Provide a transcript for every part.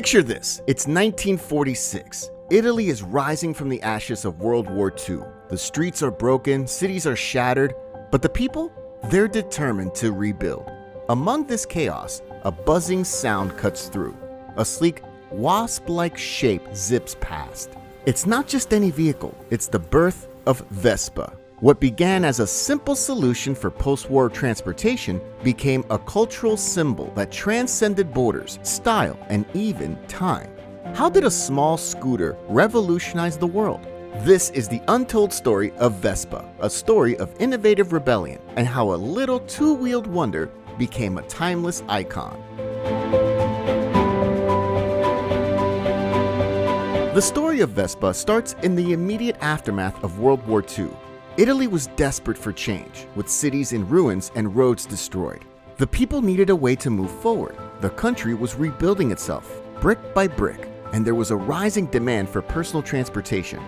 Picture this, it's 1946. Italy is rising from the ashes of World War II. The streets are broken, cities are shattered, but the people, they're determined to rebuild. Among this chaos, a buzzing sound cuts through. A sleek, wasp-like shape zips past. It's not just any vehicle, it's the birth of Vespa. What began as a simple solution for post-war transportation became a cultural symbol that transcended borders, style, and even time. How did a small scooter revolutionize the world? This is the untold story of Vespa, a story of innovative rebellion and how a little two-wheeled wonder became a timeless icon. The story of Vespa starts in the immediate aftermath of World War II. Italy was desperate for change, with cities in ruins and roads destroyed. The people needed a way to move forward. The country was rebuilding itself, brick by brick, and there was a rising demand for personal transportation.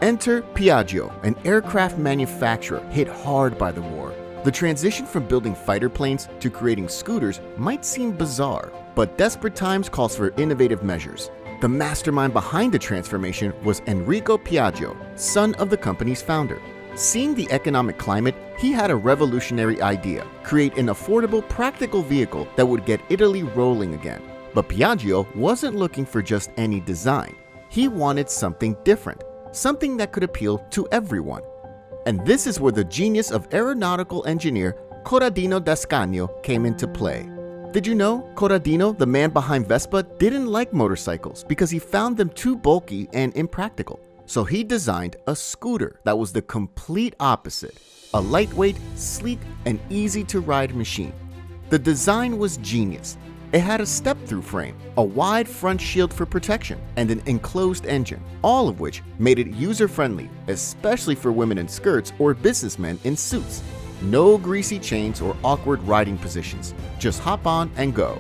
Enter Piaggio, an aircraft manufacturer hit hard by the war. The transition from building fighter planes to creating scooters might seem bizarre, but desperate times calls for innovative measures. The mastermind behind the transformation was Enrico Piaggio, son of the company's founder. Seeing the economic climate, he had a revolutionary idea: create an affordable, practical vehicle that would get Italy rolling again. But Piaggio wasn't looking for just any design. He wanted something different, something that could appeal to everyone. And this is where the genius of aeronautical engineer Corradino d'Ascanio came into play. Did you know Corradino, the man behind Vespa, didn't like motorcycles because he found them too bulky and impractical? So he designed a scooter that was the complete opposite, a lightweight, sleek, and easy-to-ride machine. The design was genius. It had a step-through frame, a wide front shield for protection, and an enclosed engine, all of which made it user-friendly, especially for women in skirts or businessmen in suits. No greasy chains or awkward riding positions. Just hop on and go.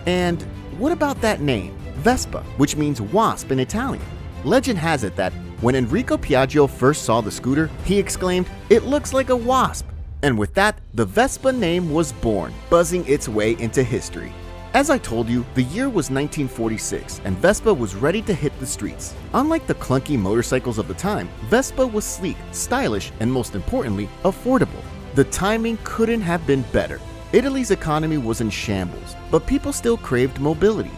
And what about that name, Vespa, which means wasp in Italian? Legend has it that when Enrico Piaggio first saw the scooter, he exclaimed, "It looks like a wasp." And with that, the Vespa name was born, buzzing its way into history. As I told you, the year was 1946, and Vespa was ready to hit the streets. Unlike the clunky motorcycles of the time, Vespa was sleek, stylish, and most importantly, affordable. The timing couldn't have been better. Italy's economy was in shambles, but people still craved mobility.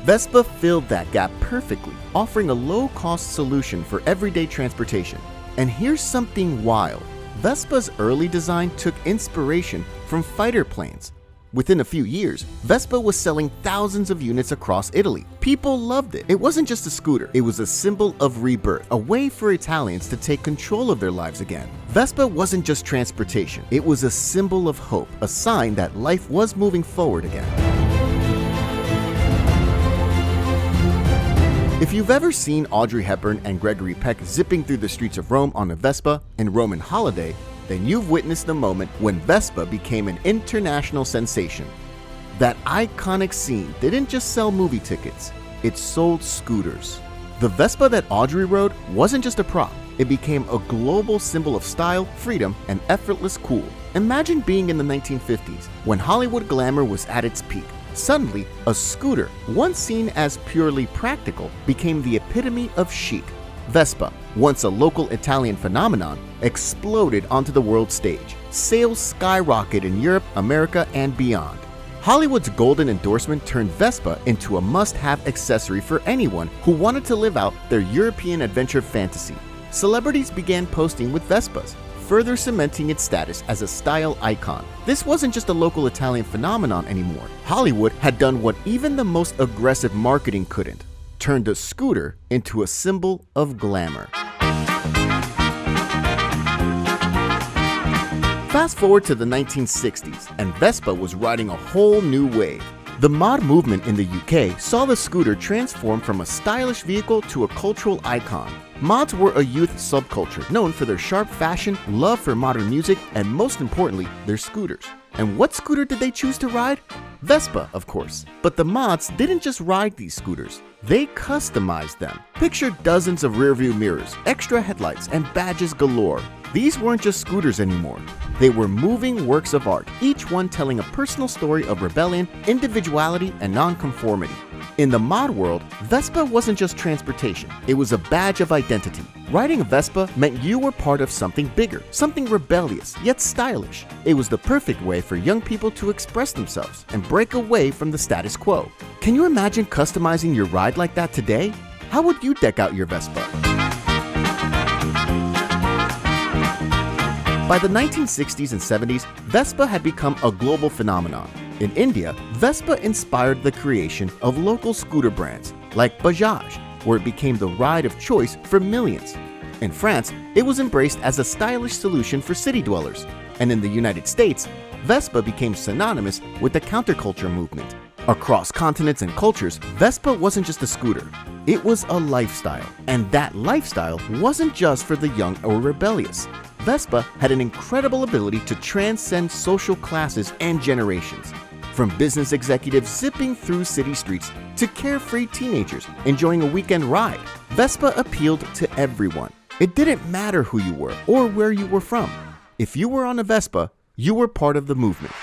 Vespa filled that gap perfectly, offering a low-cost solution for everyday transportation. And here's something wild. Vespa's early design took inspiration from fighter planes. Within a few years, Vespa was selling thousands of units across Italy. People loved it. It wasn't just a scooter, it was a symbol of rebirth, a way for Italians to take control of their lives again. Vespa wasn't just transportation, it was a symbol of hope, a sign that life was moving forward again. If you've ever seen Audrey Hepburn and Gregory Peck zipping through the streets of Rome on a Vespa in Roman Holiday, then you've witnessed the moment when Vespa became an international sensation. That iconic scene didn't just sell movie tickets, it sold scooters. The Vespa that Audrey rode wasn't just a prop, it became a global symbol of style, freedom, and effortless cool. Imagine being in the 1950s, when Hollywood glamour was at its peak. Suddenly, a scooter, once seen as purely practical, became the epitome of chic. Vespa, once a local Italian phenomenon, exploded onto the world stage. Sales skyrocketed in Europe, America, and beyond. Hollywood's golden endorsement turned Vespa into a must-have accessory for anyone who wanted to live out their European adventure fantasy. Celebrities began posting with Vespas, further cementing its status as a style icon. This wasn't just a local Italian phenomenon anymore. Hollywood had done what even the most aggressive marketing couldn't: turned a scooter into a symbol of glamour. Fast forward to the 1960s, and Vespa was riding a whole new wave. The mod movement in the UK saw the scooter transform from a stylish vehicle to a cultural icon. Mods were a youth subculture known for their sharp fashion, love for modern music, and most importantly, their scooters. And what scooter did they choose to ride? Vespa, of course. But the mods didn't just ride these scooters, they customized them. Picture dozens of rearview mirrors, extra headlights, and badges galore. These weren't just scooters anymore. They were moving works of art, each one telling a personal story of rebellion, individuality, and nonconformity. In the mod world, Vespa wasn't just transportation, it was a badge of identity. Riding a Vespa meant you were part of something bigger, something rebellious, yet stylish. It was the perfect way for young people to express themselves and break away from the status quo. Can you imagine customizing your ride like that today? How would you deck out your Vespa? By the 1960s and 70s, Vespa had become a global phenomenon. In India, Vespa inspired the creation of local scooter brands like Bajaj, where it became the ride of choice for millions. In France, it was embraced as a stylish solution for city dwellers. And in the United States, Vespa became synonymous with the counterculture movement. Across continents and cultures, Vespa wasn't just a scooter. It was a lifestyle. And that lifestyle wasn't just for the young or rebellious. Vespa had an incredible ability to transcend social classes and generations. From business executives zipping through city streets to carefree teenagers enjoying a weekend ride, Vespa appealed to everyone. It didn't matter who you were or where you were from. If you were on a Vespa, you were part of the movement.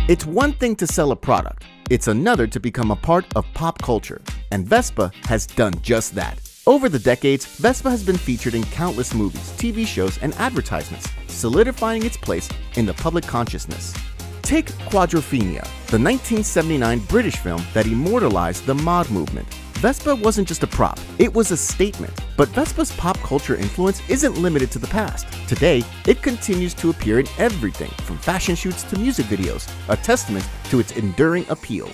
It's one thing to sell a product. It's another to become a part of pop culture. And Vespa has done just that. Over the decades, Vespa has been featured in countless movies, TV shows, and advertisements, solidifying its place in the public consciousness. Take Quadrophenia, the 1979 British film that immortalized the mod movement. Vespa wasn't just a prop, it was a statement. But Vespa's pop culture influence isn't limited to the past. Today, it continues to appear in everything from fashion shoots to music videos, a testament to its enduring appeal.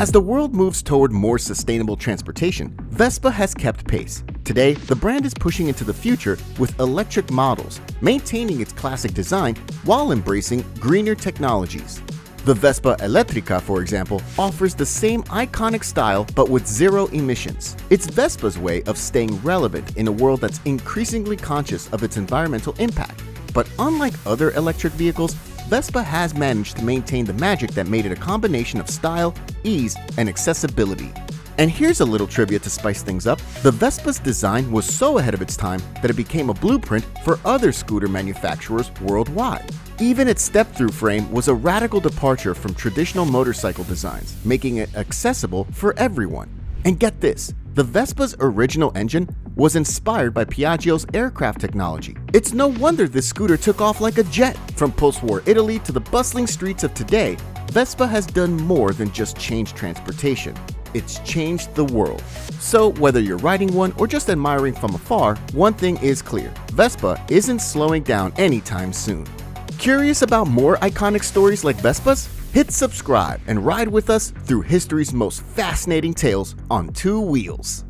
As the world moves toward more sustainable transportation, Vespa has kept pace. Today, the brand is pushing into the future with electric models, maintaining its classic design while embracing greener technologies. The Vespa Elettrica, for example, offers the same iconic style but with zero emissions. It's Vespa's way of staying relevant in a world that's increasingly conscious of its environmental impact. But unlike other electric vehicles, Vespa has managed to maintain the magic that made it a combination of style, ease, and accessibility. And here's a little trivia to spice things up. The Vespa's design was so ahead of its time that it became a blueprint for other scooter manufacturers worldwide. Even its step-through frame was a radical departure from traditional motorcycle designs, making it accessible for everyone. And get this, the Vespa's original engine was inspired by Piaggio's aircraft technology. It's no wonder this scooter took off like a jet. From post-war Italy to the bustling streets of today, Vespa has done more than just change transportation. It's changed the world. So whether you're riding one or just admiring from afar, one thing is clear. Vespa isn't slowing down anytime soon. Curious about more iconic stories like Vespa's? Hit subscribe and ride with us through history's most fascinating tales on two wheels.